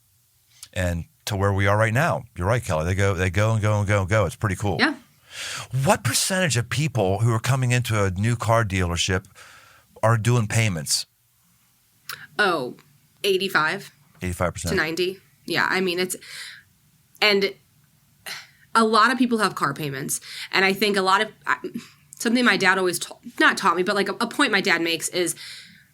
And to where we are right now. You're right, Kelly. They go and go and go and go. It's pretty cool. Yeah. What percentage of people who are coming into a new car dealership are doing payments? 85. 85%. To 90. Yeah, I mean, and a lot of people have car payments. And I think something my dad always not taught me, but like a point my dad makes is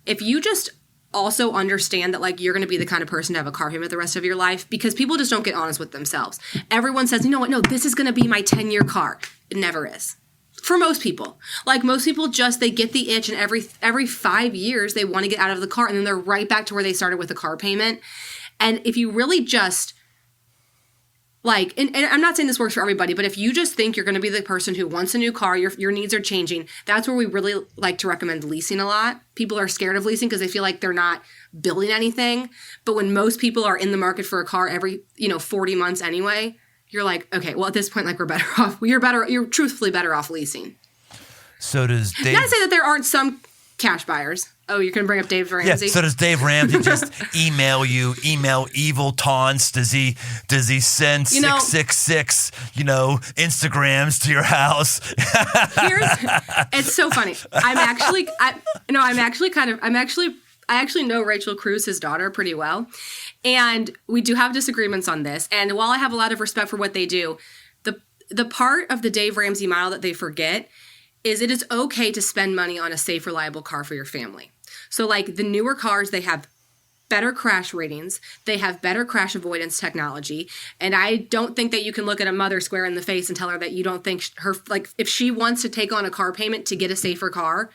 if you just also understand that like you're going to be the kind of person to have a car payment the rest of your life, because people just don't get honest with themselves. Everyone says, you know what? No, this is going to be my 10-year car. It never is. For most people. Like most people they get the itch and every 5 years they want to get out of the car and then they're right back to where they started with a car payment. And if you really just like, and I'm not saying this works for everybody, but if you just think you're going to be the person who wants a new car, your needs are changing, that's where we really like to recommend leasing a lot. People are scared of leasing because they feel like they're not building anything. But when most people are in the market for a car every, 40 months anyway, you're like, okay, well, at this point, like we're better off. You're truthfully better off leasing. So does Dave. Not to say that there aren't some cash buyers. Oh, you're going to bring up Dave Ramsey? Yeah, so does Dave Ramsey just email evil taunts? Does he send 666, Instagrams to your house? It's so funny. I actually know Rachel Cruz, his daughter, pretty well. And we do have disagreements on this. And while I have a lot of respect for what they do, the part of the Dave Ramsey model that they forget is it is okay to spend money on a safe, reliable car for your family. So like the newer cars, they have better crash ratings, they have better crash avoidance technology, and I don't think that you can look at a mother square in the face and tell her that you don't think her, like, if she wants to take on a car payment to get a safer car,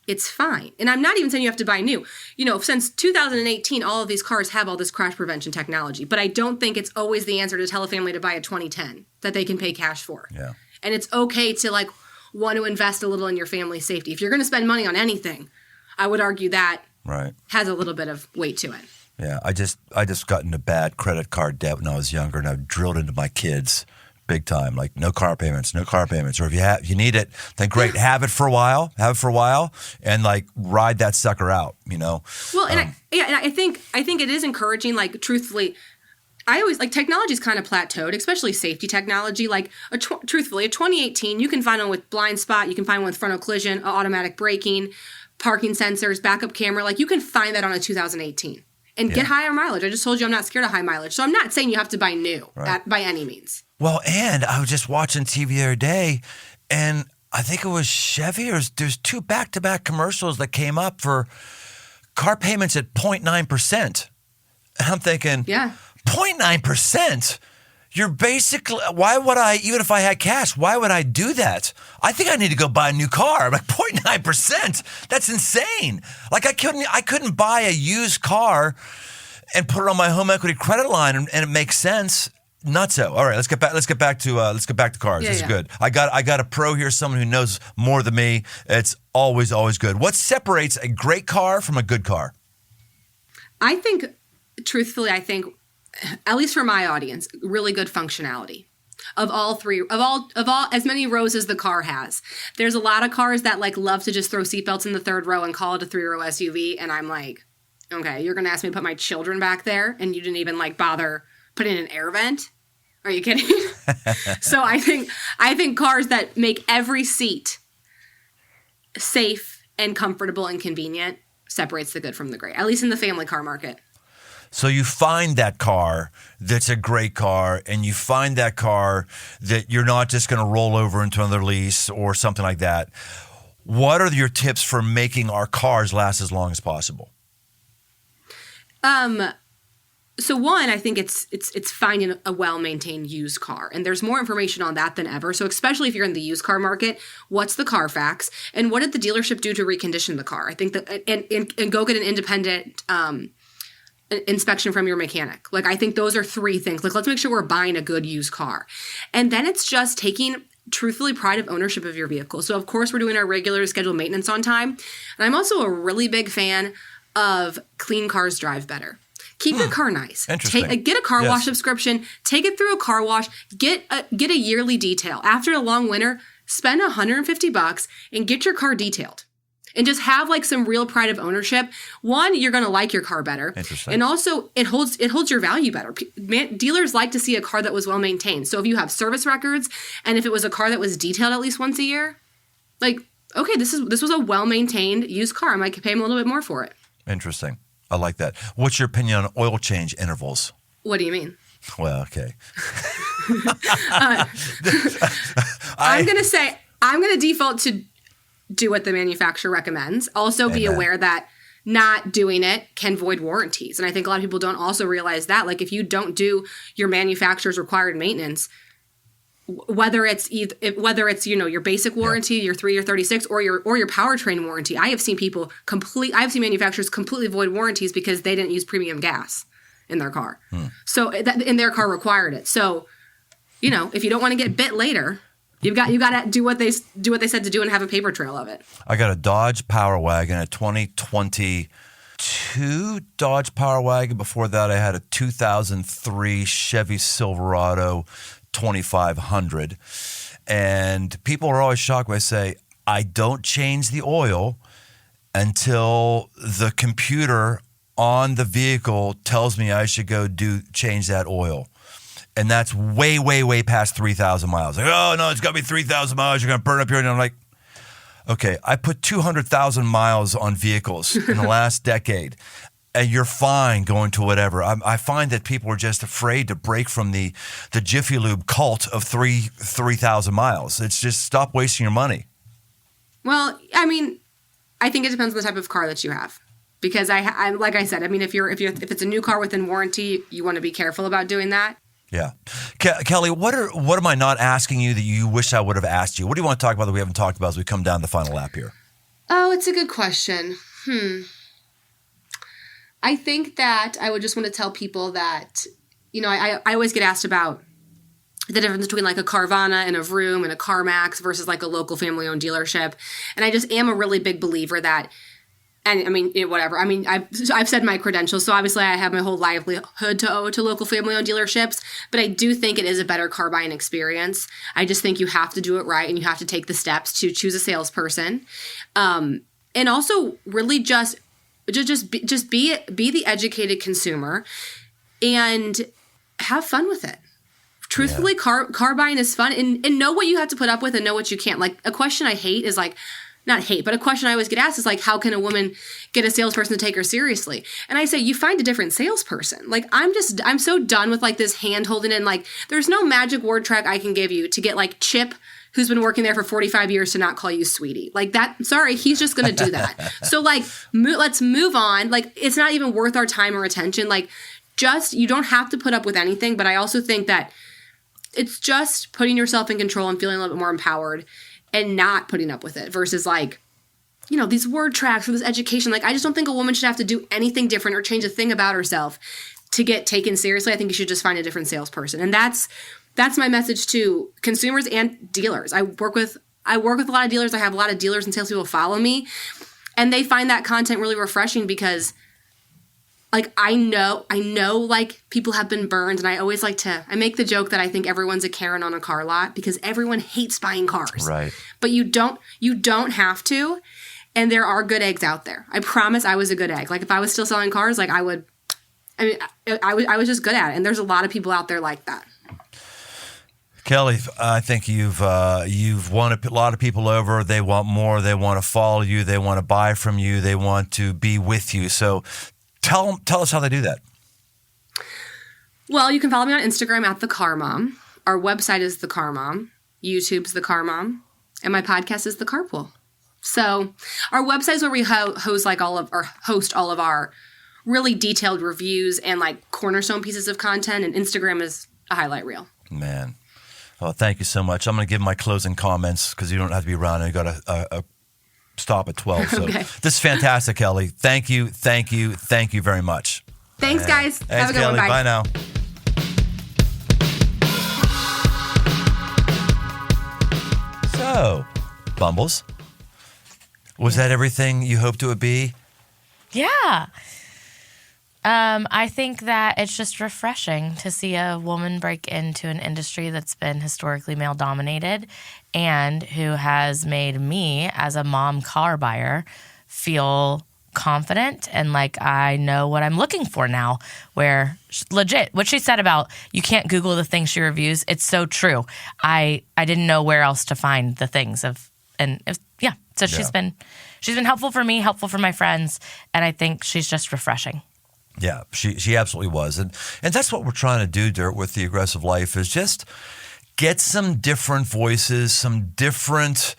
it's fine. And I'm not even saying you have to buy new. You know, since 2018, all of these cars have all this crash prevention technology, but I don't think it's always the answer to tell a family to buy a 2010 that they can pay cash for. Yeah. And it's okay to like want to invest a little in your family's safety. If you're going to spend money on anything, I would argue that has a little bit of weight to it. Yeah, I just got into bad credit card debt when I was younger, and I've drilled into my kids big time, like no car payments. Or if you need it, then great, have it for a while, and like ride that sucker out, you know. Well, and I think it is encouraging. Like, truthfully, I always like technology's kind of plateaued, especially safety technology. Like, truthfully, a 2018, you can find one with blind spot, you can find one with frontal collision, automatic braking, parking sensors, backup camera. Like, you can find that on a 2018 and get higher mileage. I just told you I'm not scared of high mileage, so I'm not saying you have to buy new by any means. Well, and I was just watching TV the other day, and I think it was Chevy, or there's two back-to-back commercials that came up for car payments at 0.9%. And I'm thinking, 0.9%? You're basically, why would I, even if I had cash, why would I do that? I think I need to go buy a new car. Like 0.9%, that's insane. Like I couldn't buy a used car and put it on my home equity credit line and it makes sense. Not so. All right, let's get back to cars. This is good. I got a pro here, someone who knows more than me. It's always good. What separates a great car from a good car? I think, truthfully, at least for my audience, really good functionality of all as many rows as the car has. There's a lot of cars that like love to just throw seatbelts in the third row and call it a 3-row SUV, and I'm like, okay, you're gonna ask me to put my children back there, and you didn't even like bother putting an air vent? Are you kidding? So I think cars that make every seat safe and comfortable and convenient separates the good from the great, at least in the family car market. So you find that car that's a great car, and you find that car that you're not just going to roll over into another lease or something like that. What are your tips for making our cars last as long as possible? So one, I think it's finding a well-maintained used car. And there's more information on that than ever. So especially if you're in the used car market, what's the Carfax? And what did the dealership do to recondition the car? I think that, and go get an independent inspection from your mechanic. Like, I think those are three things. Like, let's make sure we're buying a good used car. And then it's just taking, truthfully, pride of ownership of your vehicle. So of course we're doing our regular scheduled maintenance on time. And I'm also a really big fan of clean cars drive better. Keep your car nice. Interesting. Get a car wash subscription. Take it through a car wash. Get a yearly detail. After a long winter, spend $150 and get your car detailed. And just have like some real pride of ownership. One, you're going to like your car better. Interesting. And also, it holds your value better. Dealers like to see a car that was well maintained. So if you have service records, and if it was a car that was detailed at least once a year, like, okay, this was a well maintained used car. I might pay them a little bit more for it. Interesting. I like that. What's your opinion on oil change intervals? What do you mean? Well, okay. I'm going to default to do what the manufacturer recommends. Also be aware that not doing it can void warranties. And I think a lot of people don't also realize that. Like, if you don't do your manufacturer's required maintenance, whether it's your basic warranty, your 3 or 36, or your powertrain warranty, I have seen manufacturers completely void warranties because they didn't use premium gas in their car. So in their car required it. So, if you don't want to get bit later, you got to do what they said to do and have a paper trail of it. I got a Dodge Power Wagon, a 2022 Dodge Power Wagon. Before that, I had a 2003 Chevy Silverado 2500. And people are always shocked when I say, I don't change the oil until the computer on the vehicle tells me I should go change that oil. And that's way, way, way past 3,000 miles. Like, oh, no, it's got to be 3,000 miles. You're going to burn up here. And I'm like, okay, I put 200,000 miles on vehicles in the last decade. and you're fine going to whatever. I find that people are just afraid to break from the Jiffy Lube cult of 3,000 miles. It's just stop wasting your money. Well, I mean, I think it depends on the type of car that you have. Because I like I said, I mean, if it's a new car within warranty, you want to be careful about doing that. Yeah. Kelly, what am I not asking you that you wish I would have asked you? What do you want to talk about that we haven't talked about as we come down the final lap here? Oh, it's a good question. I think that I would just want to tell people that, you know, I always get asked about the difference between like a Carvana and a Vroom and a CarMax versus like a local family-owned dealership. And I just am a really big believer that, and I mean, whatever. I mean, I've said my credentials, so obviously I have my whole livelihood to owe to local family-owned dealerships, but I do think it is a better car buying experience. I just think you have to do it right, and you have to take the steps to choose a salesperson, and also really just be the educated consumer, and have fun with it. Truthfully, car buying is fun, and know what you have to put up with, and know what you can't. Like, a question I hate is like. Not hate, but a question I always get asked is like, how can a woman get a salesperson to take her seriously? And I say, you find a different salesperson. Like, I'm so done with like this hand holding in. Like, there's no magic word track I can give you to get like Chip, who's been working there for 45 years, to not call you sweetie. Like that, sorry, he's just going to do that. So like, let's move on. Like, it's not even worth our time or attention. Like, you don't have to put up with anything. But I also think that it's just putting yourself in control and feeling a little bit more empowered and not putting up with it versus like, you know, these word tracks or this education. Like, I just don't think a woman should have to do anything different or change a thing about herself to get taken seriously. I think you should just find a different salesperson. And that's my message to consumers and dealers. I work with a lot of dealers. I have a lot of dealers and salespeople follow me, and they find that content really refreshing because like, I know like people have been burned, and I always I make the joke that I think everyone's a Karen on a car lot because everyone hates buying cars. Right. But you don't have to, and there are good eggs out there. I promise I was a good egg. Like, if I was still selling cars, like I was just good at it, and there's a lot of people out there like that. Kelly, I think you've won a lot of people over. They want more. They want to follow you. They want to buy from you. They want to be with you. So tell us how they do that. Well, you can follow me on Instagram at The Car Mom. Our website is The Car Mom. YouTube's The Car Mom. And my podcast is The Carpool. So our website is where we host all of our really detailed reviews and like cornerstone pieces of content. And Instagram is a highlight reel. Man. Oh, thank you so much. I'm going to give my closing comments because you don't have to be around and you got a stop at 12. So okay. This is fantastic, Kelly. Thank you very much. Thanks, guys. Thanks, have a good Kelly. one. Bye now. So, Bumbles, was that everything you hoped it would be? Yeah. I think that it's just refreshing to see a woman break into an industry that's been historically male dominated and who has made me, as a mom car buyer, feel confident and like I know what I'm looking for now. Where legit, what she said about you can't Google the things she reviews, it's so true. I didn't know where else to find the things So she's been helpful for me, helpful for my friends, and I think she's just refreshing. Yeah, she absolutely was. And that's what we're trying to do, Dirt, with the Aggressive Life is just get some different voices, some different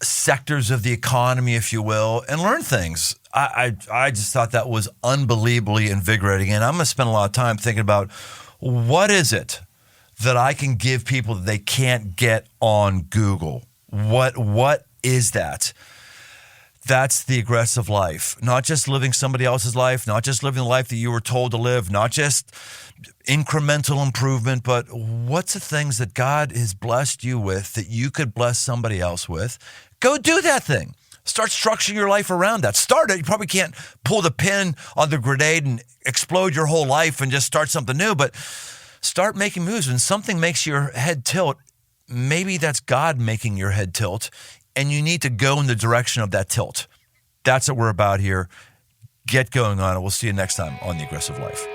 sectors of the economy, if you will, and learn things. I just thought that was unbelievably invigorating. And I'm going to spend a lot of time thinking about what is it that I can give people that they can't get on Google? What is that? That's the aggressive life. Not just living somebody else's life, not just living the life that you were told to live, not just incremental improvement, but what's the things that God has blessed you with that you could bless somebody else with? Go do that thing. Start structuring your life around that. Start it. You probably can't pull the pin on the grenade and explode your whole life and just start something new, but start making moves. When something makes your head tilt, maybe that's God making your head tilt, and you need to go in the direction of that tilt. That's what we're about here. Get going on it. We'll see you next time on The Aggressive Life.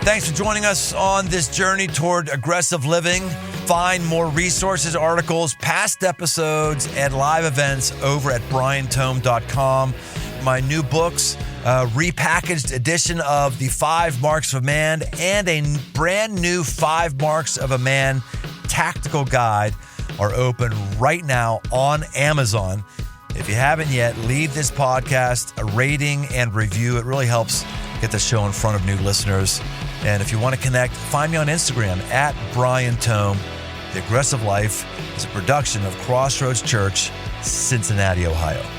Thanks for joining us on this journey toward aggressive living. Find more resources, articles, past episodes, and live events over at briantome.com. My new books, repackaged edition of the 5 Marks of a Man and a brand new 5 Marks of a Man tactical guide are open right now on Amazon. If you haven't yet, leave this podcast a rating and review. It really helps get the show in front of new listeners. And if you want to connect, find me on Instagram at Brian Tome. The Aggressive Life is a production of Crossroads Church, Cincinnati, Ohio.